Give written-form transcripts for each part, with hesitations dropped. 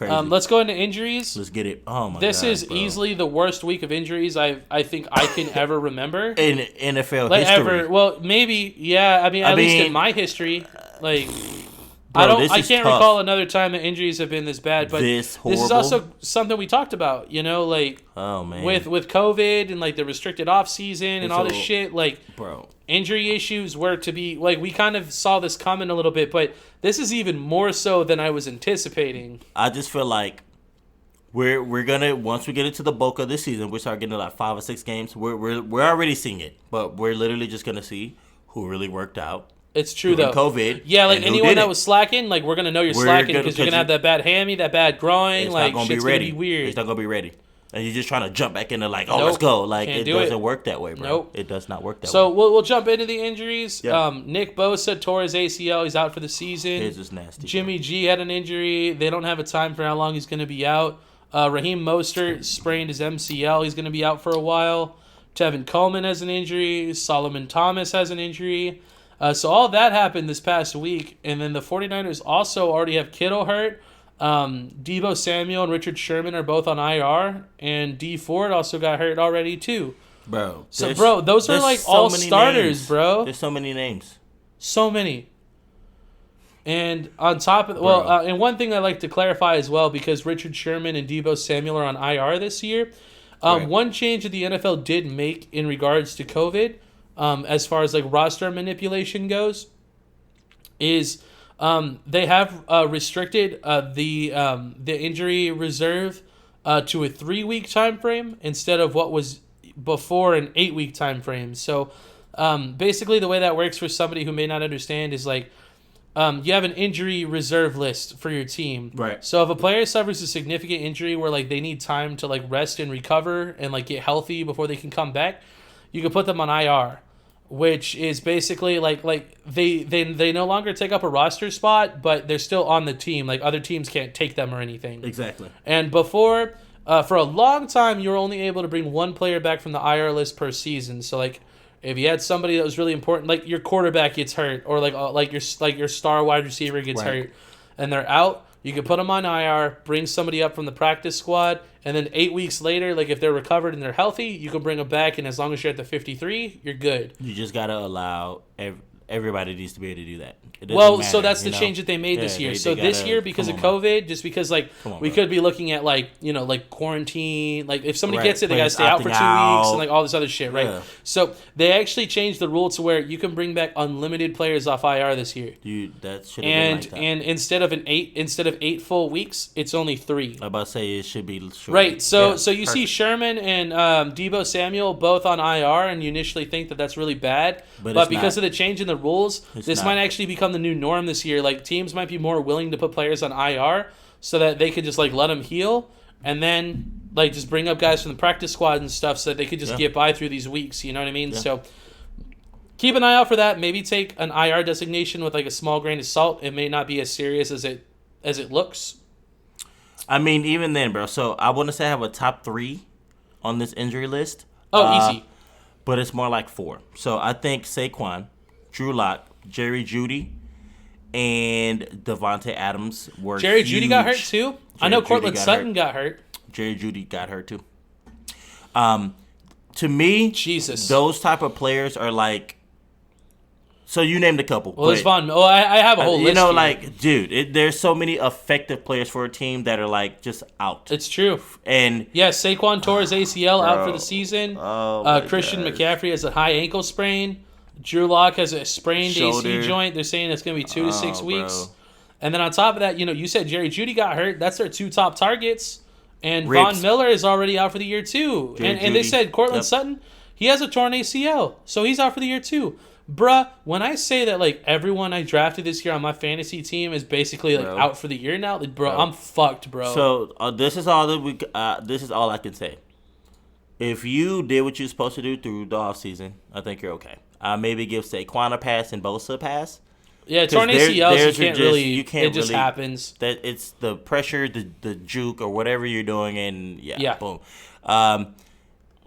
crazy. Let's go into injuries. Let's get it. Oh my god! This is bro. easily the worst week of injuries I think I can ever remember in NFL like history. Ever. Well, maybe yeah. I mean, at least in my history, like. Bro, I can't recall another time that injuries have been this bad, but this is also something we talked about, like oh man, with COVID and like the restricted offseason and all this shit, like bro, injury issues were to be like we kind of saw this coming a little bit, but this is even more so than I was anticipating. I just feel like we're gonna once we get into the bulk of this season, we start getting to like 5 or 6 games. We're already seeing it, but we're literally just gonna see who really worked out. It's true though. COVID, yeah, like anyone that was slacking, like we're gonna know you're slacking because you're gonna have that bad hammy, that bad groin. Like shit's gonna be weird. It's not gonna be ready, and you're just trying to jump back into like, let's go. Like it doesn't work that way, bro. Nope, it does not work that way. So we'll jump into the injuries. Yep. Nick Bosa tore his ACL. He's out for the season. His is nasty. Jimmy G had an injury. They don't have a time for how long he's gonna be out. Raheem Mostert sprained his MCL. He's gonna be out for a while. Tevin Coleman has an injury. Solomon Thomas has an injury. So all that happened this past week, and then the 49ers also already have Kittle hurt. Deebo Samuel and Richard Sherman are both on IR, and D Ford also got hurt already too. Bro. So, those are like all starters, names. Bro. There's so many names. So many. And on top of and one thing I like to clarify as well, because Richard Sherman and Deebo Samuel are on IR this year. Right. One change that the NFL did make in regards to COVID. As far as like roster manipulation goes, is they have restricted the injury reserve to a 3-week time frame instead of what was before an 8-week time frame. So basically, the way that works for somebody who may not understand is like you have an injury reserve list for your team. Right. So if a player suffers a significant injury where like they need time to like rest and recover and like get healthy before they can come back, you can put them on IR, which is basically like they no longer take up a roster spot, but they're still on the team. Like other teams can't take them or anything. Exactly. And before, for a long time, you were only able to bring one player back from the IR list per season. So like if you had somebody that was really important, like your quarterback gets hurt, or like your star wide receiver gets hurt, and they're out, you can put them on IR, bring somebody up from the practice squad, and then 8 weeks later, like if they're recovered and they're healthy, you can bring them back, and as long as you're at the 53, you're good. You just got to allow everybody needs to be able to do that. Well, so that's the change that they made this year. So this year, because of COVID, just because we could be looking at like quarantine, like if somebody gets it, they got to stay out for 2 weeks and like all this other shit, right? Yeah. So they actually changed the rule to where you can bring back unlimited players off IR this year. Dude, that should have been like that. And instead of 8 full weeks, it's only 3. I'm about to say it should be short. Right. So you see Sherman and Deebo Samuel both on IR, and you initially think that that's really bad, but because of the change in the rules, this might actually become the new norm this year. Like teams might be more willing to put players on IR so that they could just like let them heal, and then like just bring up guys from the practice squad and stuff so that they could just get by through these weeks. You know what I mean? Yeah. So keep an eye out for that. Maybe take an IR designation with like a small grain of salt. It may not be as serious as it looks. I mean, even then, bro. So I want to say I have a top 3 on this injury list. Easy. But it's more like 4. So I think Saquon, Drew Lock, Jerry Jeudy, and Devontae Adams were Jerry huge. Jeudy got hurt too? I know Cortland Sutton got hurt. Jerry Jeudy got hurt too. To me, Jesus, those type of players are like. So you named a couple. Well, there's Von. Oh, I have a whole list. You know, here. like, dude, there's so many effective players for a team that are like just out. It's true. And Saquon tore his ACL out for the season. Oh, Christian McCaffrey has a high ankle sprain. Drew Lock has a sprained shoulder. AC joint. They're saying it's going to be 2 to 6 weeks. And then on top of that, you said Jerry Jeudy got hurt. That's their 2 top targets. And Von Miller is already out for the year too. And they said Cortland Sutton, he has a torn ACL, so he's out for the year too. Bruh, when I say that like everyone I drafted this year on my fantasy team is basically like out for the year now, like, bro, I'm fucked, bro. So this is all that this is all I can say. If you did what you're supposed to do through the offseason, I think you're okay. Maybe give Saquon a pass and Bosa a pass. Yeah, torn ACLs, you can't it just happens. That it's the pressure, the juke, or whatever you're doing, and boom.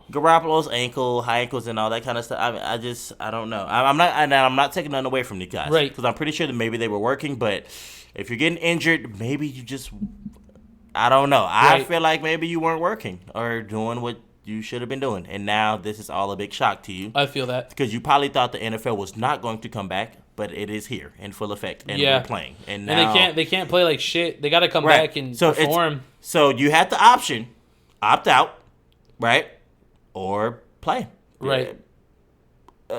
Garoppolo's high ankles, and all that kind of stuff. I don't know. I'm not taking nothing away from these guys, right? Because I'm pretty sure that maybe they were working, but if you're getting injured, maybe you just. I don't know. I Right. feel like maybe you weren't working or doing what you should have been doing, and now this is all a big shock to you I feel that. because you probably thought the NFL was not going to come back, but it is here in full effect, and Yeah. we're playing. And And now they can't play like shit. They got to come Right. back and So it's- perform. So you had the option, opt out, right, or play. Right.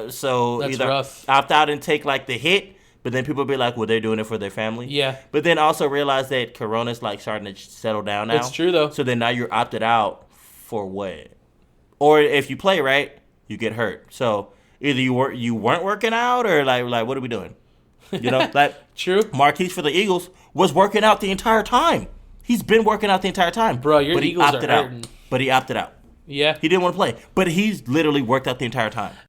So That's either rough. opt out and take like the hit, but then people be like, well, they're doing it for their family. Yeah. But then also realize that Corona's like starting to settle down now. It's true, though. So then now you're opted out for what? Or if you play right, you get hurt. So either you weren't working out, or like what are we doing? You know, like True. Marquise for the Eagles was working out the entire time. He's been working out the entire time. Bro, your but he Eagles are opted out. hurting. But he opted out. Yeah. He didn't want to play. But he's literally worked out the entire time.